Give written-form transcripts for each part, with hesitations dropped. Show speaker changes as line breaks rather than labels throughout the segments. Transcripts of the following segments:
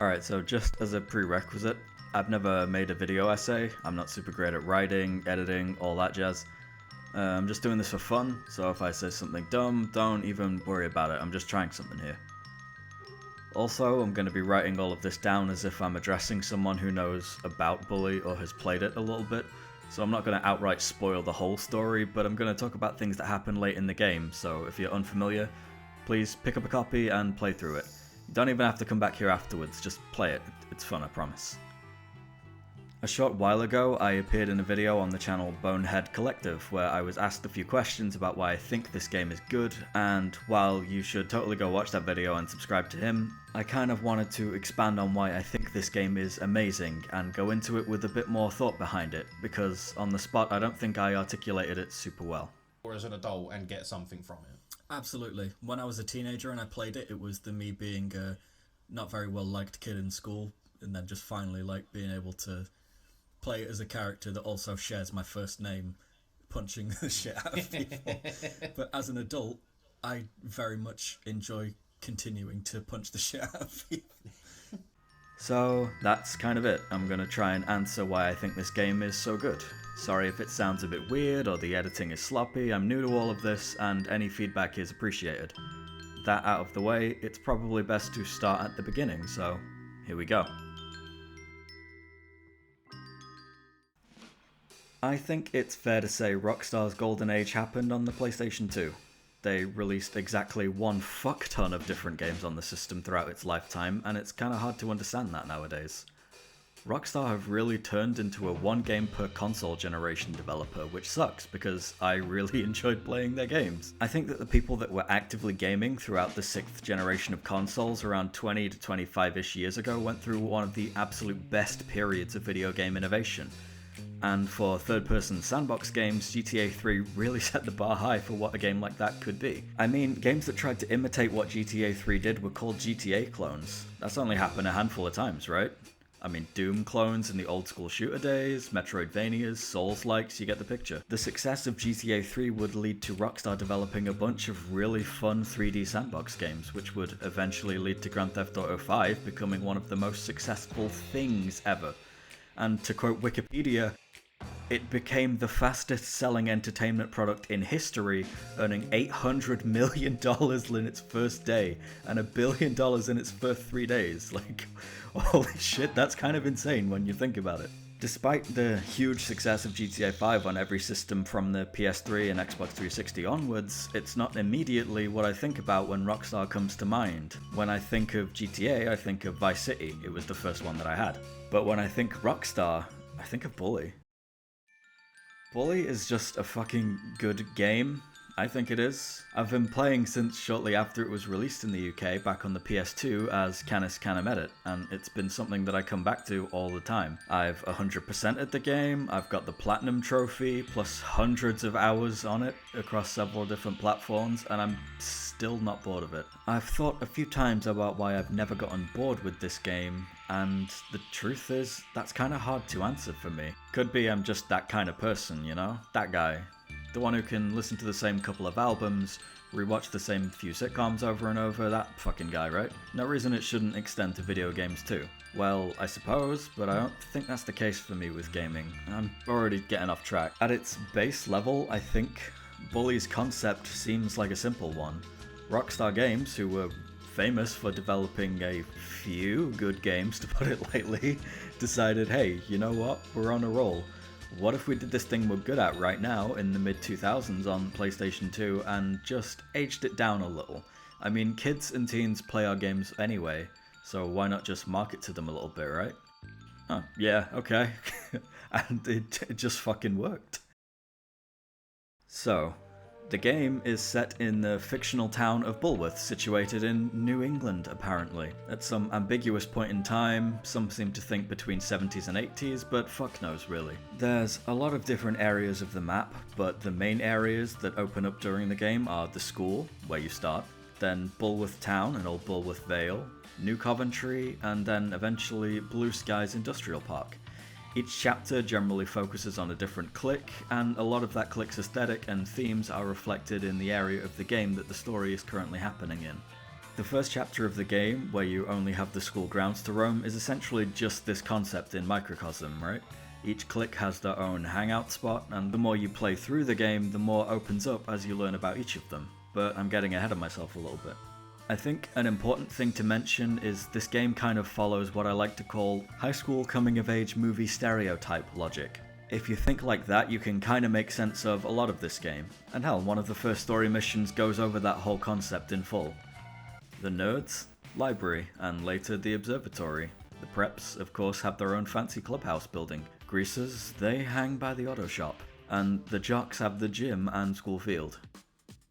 Alright, so just as a prerequisite, I've never made a video essay. I'm not super great at writing, editing, all that jazz. I'm just doing this for fun, so if I say something dumb, don't even worry about it. I'm just trying something here. Also, I'm going to be writing all of this down as if I'm addressing someone who knows about Bully or has played it a little bit, so I'm not going to outright spoil the whole story, but I'm going to talk about things that happen late in the game, so if you're unfamiliar, please pick up a copy and play through it. You don't even have to come back here afterwards, just play it. It's fun, I promise. A short while ago, I appeared in a video on the channel Bonehead Collective, where I was asked a few questions about why I think this game is good, and while you should totally go watch that video and subscribe to him, I kind of wanted to expand on why I think this game is amazing, and go into it with a bit more thought behind it, because on the spot I don't think I articulated it super well.
Or as an adult and get something from it.
Absolutely. When I was a teenager and I played it, it was me being a not very well liked kid in school, and then just finally being able to play it as a character that also shares my first name, punching the shit out of people. But as an adult, I very much enjoy continuing to punch the shit out of people.
So that's kind of it. I'm gonna try and answer why I think this game is so good. Sorry if it sounds a bit weird or the editing is sloppy, I'm new to all of this and any feedback is appreciated. That out of the way, it's probably best to start at the beginning, so here we go. I think it's fair to say Rockstar's golden age happened on the PlayStation 2. They released exactly one fuck ton of different games on the system throughout its lifetime, and it's kinda hard to understand that nowadays. Rockstar have really turned into a one game per console generation developer, which sucks because I really enjoyed playing their games. I think that the people that were actively gaming throughout the 6th generation of consoles around 20 to 25-ish years ago went through one of the absolute best periods of video game innovation. And for third-person sandbox games, GTA 3 really set the bar high for what a game like that could be. I mean, games that tried to imitate what GTA 3 did were called GTA clones. That's only happened a handful of times, right? I mean, Doom clones in the old-school shooter days, Metroidvanias, Souls-likes, you get the picture. The success of GTA 3 would lead to Rockstar developing a bunch of really fun 3D sandbox games, which would eventually lead to Grand Theft Auto 5 becoming one of the most successful things ever. And to quote Wikipedia, it became the fastest selling entertainment product in history, earning $800 million in its first day and $1 billion in its first 3 days. Like, holy shit, that's kind of insane when you think about it. Despite the huge success of GTA 5 on every system from the PS3 and Xbox 360 onwards, it's not immediately what I think about when Rockstar comes to mind. When I think of GTA, I think of Vice City. It was the first one that I had. But when I think Rockstar, I think of Bully. Bully is just a fucking good game. I think it is. I've been playing since shortly after it was released in the UK back on the PS2 as Canis Canemedit, and it's been something that I come back to all the time. I've 100%ed the game, I've got the Platinum Trophy, plus hundreds of hours on it across several different platforms, and I'm still not bored of it. I've thought a few times about why I've never gotten bored with this game, and the truth is, that's kind of hard to answer for me. Could be I'm just that kind of person, you know? That guy. The one who can listen to the same couple of albums, rewatch the same few sitcoms over and over, that fucking guy, right? No reason it shouldn't extend to video games too. Well, I suppose, but I don't think that's the case for me with gaming. I'm already getting off track. At its base level, I think Bully's concept seems like a simple one. Rockstar Games, who were famous for developing a few good games, to put it lightly, decided, hey, you know what, we're on a roll. What if we did this thing we're good at right now in the mid-2000s on PlayStation 2 and just aged it down a little? I mean, kids and teens play our games anyway, so why not just market to them a little bit, right? Oh, yeah, okay. And it just fucking worked. So, the game is set in the fictional town of Bulworth, situated in New England, apparently. At some ambiguous point in time, some seem to think between 70s and 80s, but fuck knows really. There's a lot of different areas of the map, but the main areas that open up during the game are the school, where you start, then Bulworth Town and Old Bulworth Vale, New Coventry, and then eventually Blue Skies Industrial Park. Each chapter generally focuses on a different clique, and a lot of that clique's aesthetic and themes are reflected in the area of the game that the story is currently happening in. The first chapter of the game, where you only have the school grounds to roam, is essentially just this concept in microcosm, right? Each clique has their own hangout spot, and the more you play through the game, the more opens up as you learn about each of them. But I'm getting ahead of myself a little bit. I think an important thing to mention is this game kind of follows what I like to call high school coming-of-age movie stereotype logic. If you think like that, you can kind of make sense of a lot of this game. And hell, one of the first story missions goes over that whole concept in full. The nerds, library, and later the observatory. The preps, of course, have their own fancy clubhouse building. Greasers, they hang by the auto shop. And the jocks have the gym and school field.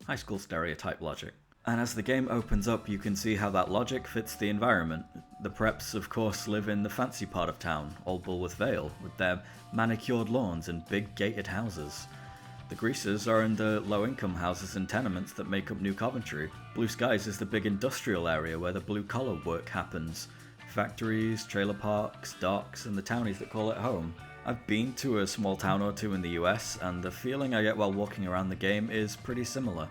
High school stereotype logic. And as the game opens up, you can see how that logic fits the environment. The preps, of course, live in the fancy part of town, Old Bulworth Vale, with their manicured lawns and big gated houses. The Greasers are in the low-income houses and tenements that make up New Coventry. Blue Skies is the big industrial area where the blue-collar work happens. Factories, trailer parks, docks, and the townies that call it home. I've been to a small town or two in the US, and the feeling I get while walking around the game is pretty similar.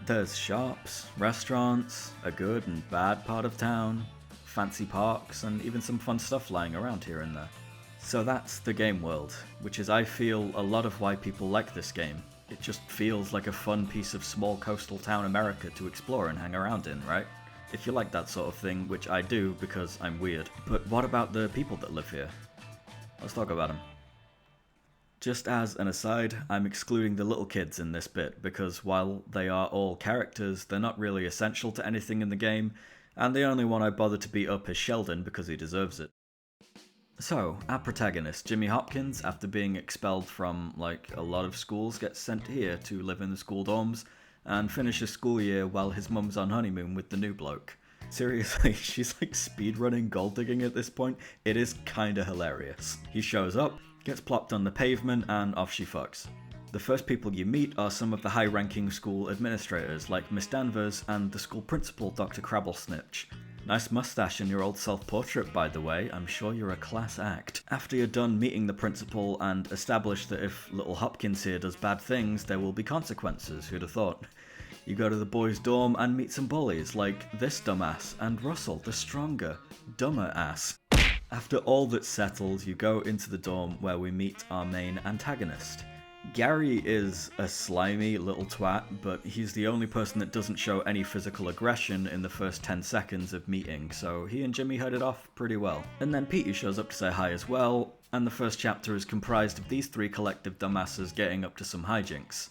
There's shops, restaurants, a good and bad part of town, fancy parks, and even some fun stuff lying around here and there. So that's the game world, which is, I feel, a lot of why people like this game. It just feels like a fun piece of small coastal town America to explore and hang around in, right? If you like that sort of thing, which I do because I'm weird. But what about the people that live here? Let's talk about them. Just as an aside, I'm excluding the little kids in this bit, because while they are all characters, they're not really essential to anything in the game, and the only one I bother to beat up is Sheldon because he deserves it. So, our protagonist, Jimmy Hopkins, after being expelled from, a lot of schools, gets sent here to live in the school dorms, and finish his school year while his mum's on honeymoon with the new bloke. Seriously, she's speedrunning gold digging at this point. It is kinda hilarious. He shows up, gets plopped on the pavement, and off she fucks. The first people you meet are some of the high-ranking school administrators, like Miss Danvers and the school principal, Dr. Crabblesnitch. Nice mustache in your old self-portrait, by the way. I'm sure you're a class act. After you're done meeting the principal and establish that if little Hopkins here does bad things, there will be consequences, who'd have thought? You go to the boys' dorm and meet some bullies, like this dumbass, and Russell, the stronger, dumber ass. After all that's settled, you go into the dorm where we meet our main antagonist. Gary is a slimy little twat, but he's the only person that doesn't show any physical aggression in the first 10 seconds of meeting, so he and Jimmy hit it off pretty well. And then Petey shows up to say hi as well, and the first chapter is comprised of these three collective dumbasses getting up to some hijinks.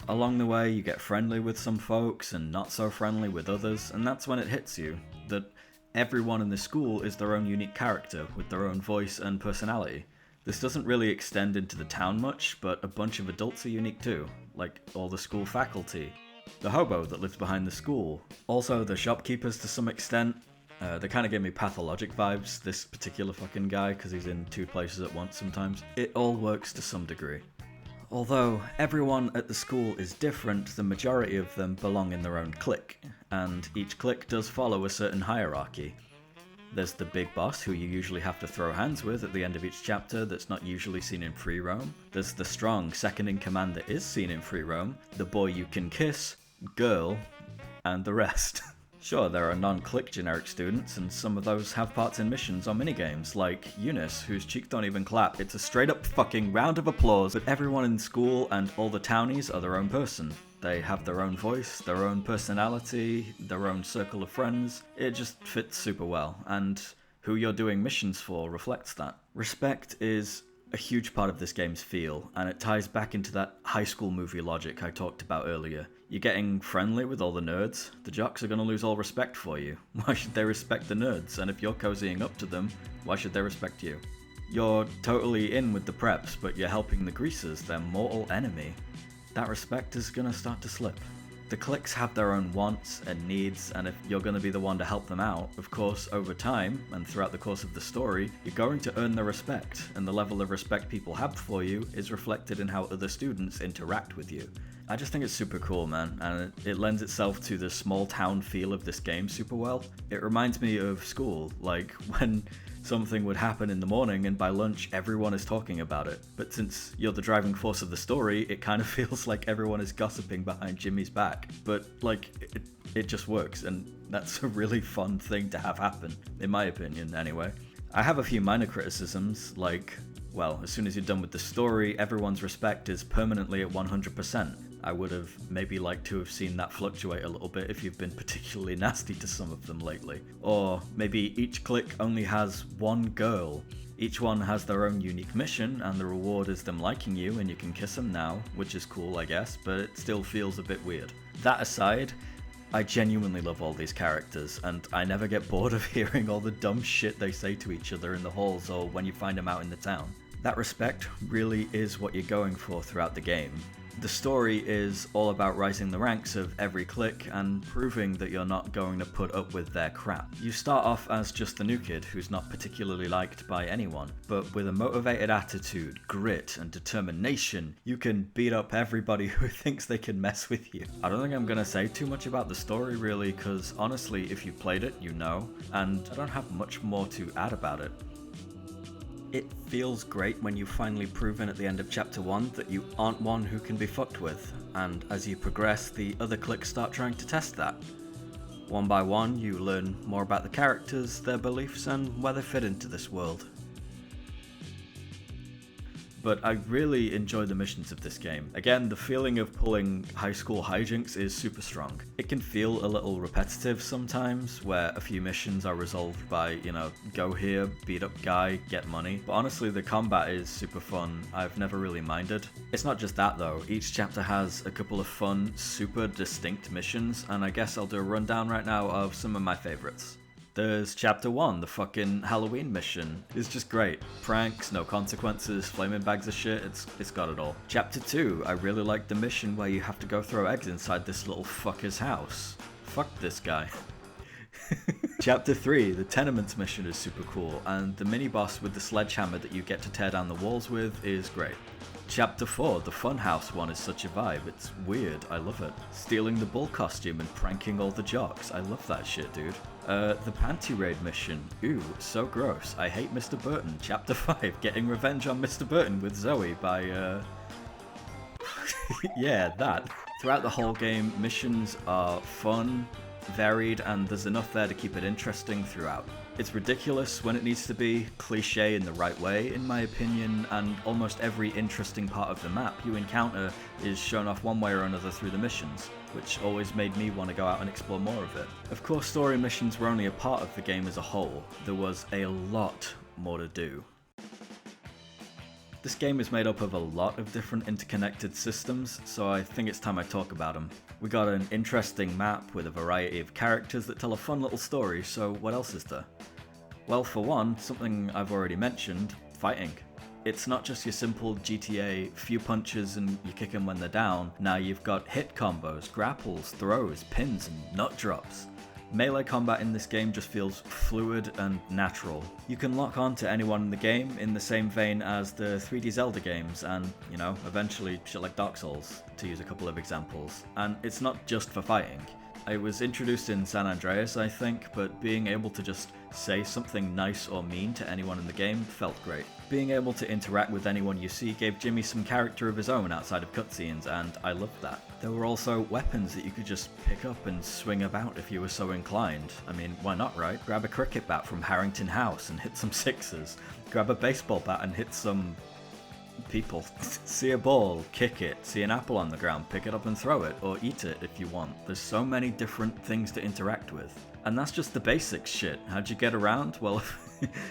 Along the way, you get friendly with some folks and not so friendly with others, and that's when it hits you that everyone in the school is their own unique character with their own voice and personality. This doesn't really extend into the town much, but a bunch of adults are unique too, like all the school faculty, the hobo that lives behind the school, also the shopkeepers to some extent. They kind of give me pathologic vibes, this particular fucking guy, because he's in two places at once sometimes. It all works to some degree. Although everyone at the school is different, the majority of them belong in their own clique, and each clique does follow a certain hierarchy. There's the big boss, who you usually have to throw hands with at the end of each chapter, that's not usually seen in free roam. There's the strong second-in-command that is seen in free roam, the boy you can kiss, girl, and the rest. Sure, there are non-clique generic students, and some of those have parts in missions or minigames, like Eunice, whose cheeks don't even clap. It's a straight-up fucking round of applause, but everyone in school and all the townies are their own person. They have their own voice, their own personality, their own circle of friends. It just fits super well, and who you're doing missions for reflects that. Respect is a huge part of this game's feel, and it ties back into that high school movie logic I talked about earlier. You're getting friendly with all the nerds, the jocks are going to lose all respect for you. Why should they respect the nerds? And if you're cozying up to them, why should they respect you? You're totally in with the preps, but you're helping the greasers, their mortal enemy. That respect is going to start to slip. The cliques have their own wants and needs, and if you're going to be the one to help them out, of course, over time, and throughout the course of the story, you're going to earn their respect, and the level of respect people have for you is reflected in how other students interact with you. I just think it's super cool, man, and it lends itself to the small town feel of this game super well. It reminds me of school, like when something would happen in the morning and by lunch everyone is talking about it. But since you're the driving force of the story, it kind of feels like everyone is gossiping behind Jimmy's back. But it just works, and that's a really fun thing to have happen, in my opinion, anyway. I have a few minor criticisms, like, well, as soon as you're done with the story, everyone's respect is permanently at 100%. I would have maybe liked to have seen that fluctuate a little bit if you've been particularly nasty to some of them lately. Or maybe each clique only has one girl. Each one has their own unique mission, and the reward is them liking you and you can kiss them now, which is cool, I guess, but it still feels a bit weird. That aside, I genuinely love all these characters, and I never get bored of hearing all the dumb shit they say to each other in the halls or when you find them out in the town. That respect really is what you're going for throughout the game. The story is all about rising the ranks of every clique and proving that you're not going to put up with their crap. You start off as just the new kid who's not particularly liked by anyone, but with a motivated attitude, grit, and determination, you can beat up everybody who thinks they can mess with you. I don't think I'm going to say too much about the story really, because honestly, if you played it, you know, and I don't have much more to add about it. It feels great when you've finally proven at the end of Chapter 1 that you aren't one who can be fucked with, and as you progress, the other cliques start trying to test that. One by one, you learn more about the characters, their beliefs, and where they fit into this world. But I really enjoy the missions of this game. Again, the feeling of pulling high school hijinks is super strong. It can feel a little repetitive sometimes, where a few missions are resolved by, go here, beat up guy, get money. But honestly, the combat is super fun. I've never really minded. It's not just that though. Each chapter has a couple of fun, super distinct missions, and I guess I'll do a rundown right now of some of my favorites. There's Chapter 1, the fucking Halloween mission. It's just great. Pranks, no consequences, flaming bags of shit, it's got it all. Chapter 2, I really like the mission where you have to go throw eggs inside this little fucker's house. Fuck this guy. Chapter 3, the Tenements mission is super cool, and the mini-boss with the sledgehammer that you get to tear down the walls with is great. Chapter 4, the Funhouse one is such a vibe, it's weird, I love it. Stealing the bull costume and pranking all the jocks, I love that shit, dude. The Panty Raid mission, ooh, so gross, I hate Mr. Burton. Chapter 5, getting revenge on Mr. Burton with Zoe by, yeah, that. Throughout the whole game, missions are fun, varied, and there's enough there to keep it interesting throughout. It's ridiculous when it needs to be, cliche in the right way in my opinion, and almost every interesting part of the map you encounter is shown off one way or another through the missions, which always made me want to go out and explore more of it. Of course, story missions were only a part of the game as a whole. There was a lot more to do. This game is made up of a lot of different interconnected systems, so I think it's time I talk about them. We got an interesting map with a variety of characters that tell a fun little story, so what else is there? Well, for one, something I've already mentioned, fighting. It's not just your simple GTA, few punches and you kick them when they're down. Now you've got hit combos, grapples, throws, pins, and nut drops. Melee combat in this game just feels fluid and natural. You can lock on to anyone in the game in the same vein as the 3D Zelda games and, eventually shit like Dark Souls, to use a couple of examples. And it's not just for fighting. I was introduced in San Andreas, I think, but being able to just say something nice or mean to anyone in the game felt great. Being able to interact with anyone you see gave Jimmy some character of his own outside of cutscenes, and I loved that. There were also weapons that you could just pick up and swing about if you were so inclined. I mean, why not, right? Grab a cricket bat from Harrington House and hit some sixes. Grab a baseball bat and hit some people. See a ball, kick it. See an apple on the ground, pick it up and throw it, or eat it if you want. There's so many different things to interact with. And that's just the basic shit. How'd you get around? Well,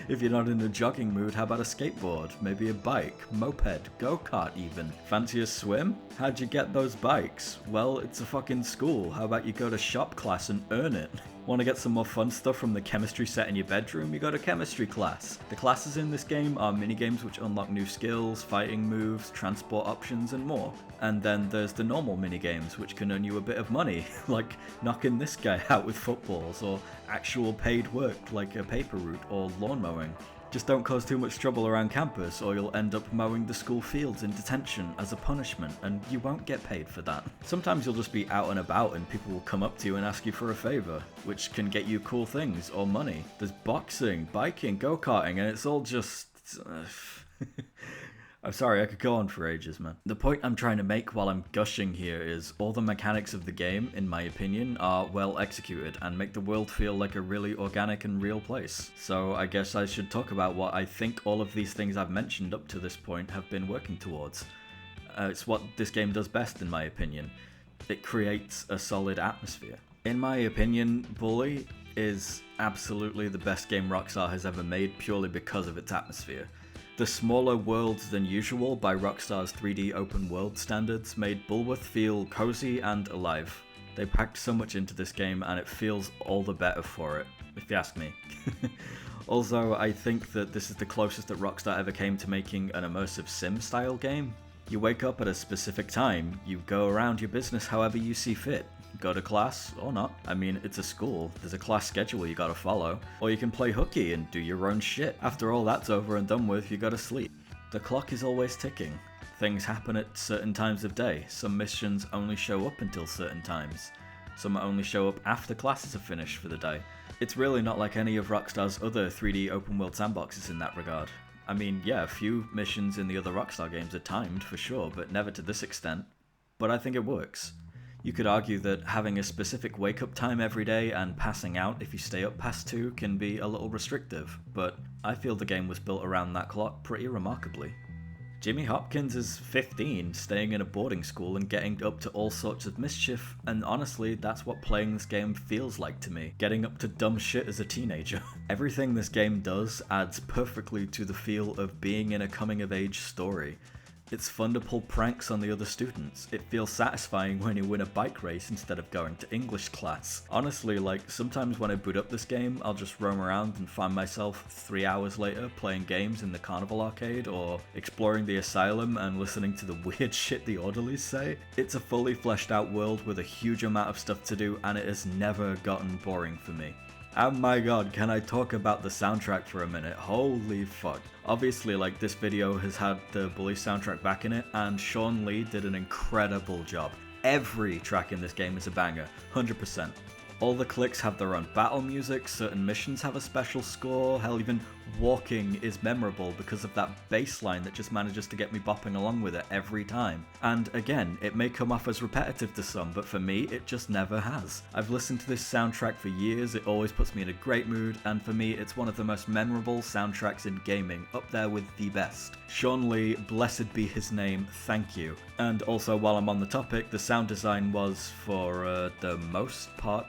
if you're not in a jogging mood, how about a skateboard? Maybe a bike, moped, go-kart even. Fancy a swim? How'd you get those bikes? Well, it's a fucking school. How about you go to shop class and earn it? Want to get some more fun stuff from the chemistry set in your bedroom? You go to chemistry class. The classes in this game are minigames which unlock new skills, fighting moves, transport options, and more. And then there's the normal minigames which can earn you a bit of money, like knocking this guy out with footballs, or actual paid work like a paper route or lawn mowing. Just don't cause too much trouble around campus or you'll end up mowing the school fields in detention as a punishment, and you won't get paid for that. Sometimes you'll just be out and about and people will come up to you and ask you for a favour, which can get you cool things or money. There's boxing, biking, go-karting, and it's all just... I'm sorry, I could go on for ages, man. The point I'm trying to make while I'm gushing here is all the mechanics of the game, in my opinion, are well executed and make the world feel like a really organic and real place. So I guess I should talk about what I think all of these things I've mentioned up to this point have been working towards. It's what this game does best, in my opinion. It creates a solid atmosphere. In my opinion, Bully is absolutely the best game Rockstar has ever made purely because of its atmosphere. The smaller worlds than usual by Rockstar's 3D open world standards made Bullworth feel cozy and alive. They packed so much into this game and it feels all the better for it, if you ask me. Also, I think that this is the closest that Rockstar ever came to making an immersive sim style game. You wake up at a specific time, you go around your business however you see fit. Go to class, or not. I mean, it's a school, there's a class schedule you gotta follow. Or you can play hooky and do your own shit. After all that's over and done with, you gotta sleep. The clock is always ticking. Things happen at certain times of day. Some missions only show up until certain times. Some only show up after classes are finished for the day. It's really not like any of Rockstar's other 3D open world sandboxes in that regard. I mean, yeah, a few missions in the other Rockstar games are timed, for sure, but never to this extent. But I think it works. You could argue that having a specific wake-up time every day and passing out if you stay up past 2 can be a little restrictive, but I feel the game was built around that clock pretty remarkably. Jimmy Hopkins is 15, staying in a boarding school and getting up to all sorts of mischief, and honestly, that's what playing this game feels like to me, getting up to dumb shit as a teenager. Everything this game does adds perfectly to the feel of being in a coming-of-age story. It's fun to pull pranks on the other students. It feels satisfying when you win a bike race instead of going to English class. Honestly, like, sometimes when I boot up this game, I'll just roam around and find myself 3 hours later playing games in the Carnival Arcade or exploring the asylum and listening to the weird shit the orderlies say. It's a fully fleshed out world with a huge amount of stuff to do and it has never gotten boring for me. And my god, can I talk about the soundtrack for a minute? Holy fuck. Obviously, like, this video has had the Bully soundtrack back in it, and Sean Lee did an incredible job. Every track in this game is a banger, 100%. All the clicks have their own battle music, certain missions have a special score, hell, even walking is memorable because of that bass line that just manages to get me bopping along with it every time. And again, it may come off as repetitive to some, but for me, it just never has. I've listened to this soundtrack for years, it always puts me in a great mood, and for me, it's one of the most memorable soundtracks in gaming, up there with the best. Sean Lee, blessed be his name, thank you. And also, while I'm on the topic, the sound design was, for the most part,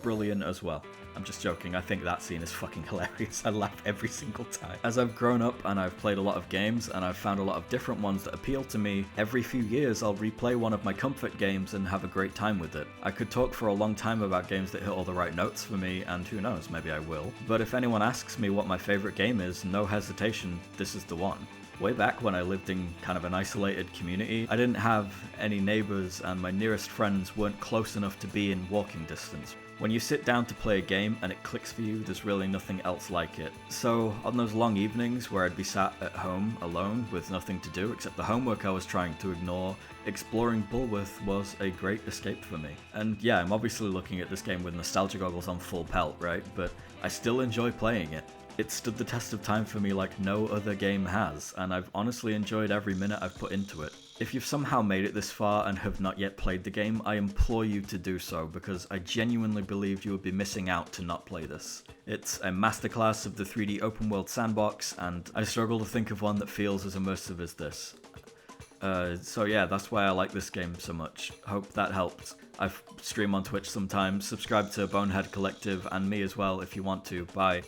brilliant as well. I'm just joking, I think that scene is fucking hilarious. I laugh every single time. As I've grown up and I've played a lot of games and I've found a lot of different ones that appeal to me, every few years I'll replay one of my comfort games and have a great time with it. I could talk for a long time about games that hit all the right notes for me, and who knows, maybe I will. But if anyone asks me what my favorite game is, no hesitation, this is the one. Way back when I lived in kind of an isolated community, I didn't have any neighbors and my nearest friends weren't close enough to be in walking distance. When you sit down to play a game and it clicks for you, there's really nothing else like it. So on those long evenings where I'd be sat at home alone with nothing to do except the homework I was trying to ignore, exploring Bullworth was a great escape for me. And yeah, I'm obviously looking at this game with nostalgia goggles on full pelt, right? But I still enjoy playing it. It stood the test of time for me like no other game has, and I've honestly enjoyed every minute I've put into it. If you've somehow made it this far and have not yet played the game, I implore you to do so, because I genuinely believe you would be missing out to not play this. It's a masterclass of the 3D open world sandbox, and I struggle to think of one that feels as immersive as this. So yeah, that's why I like this game so much. Hope that helped. I stream on Twitch sometimes. Subscribe to Bonehead Collective and me as well if you want to. Bye.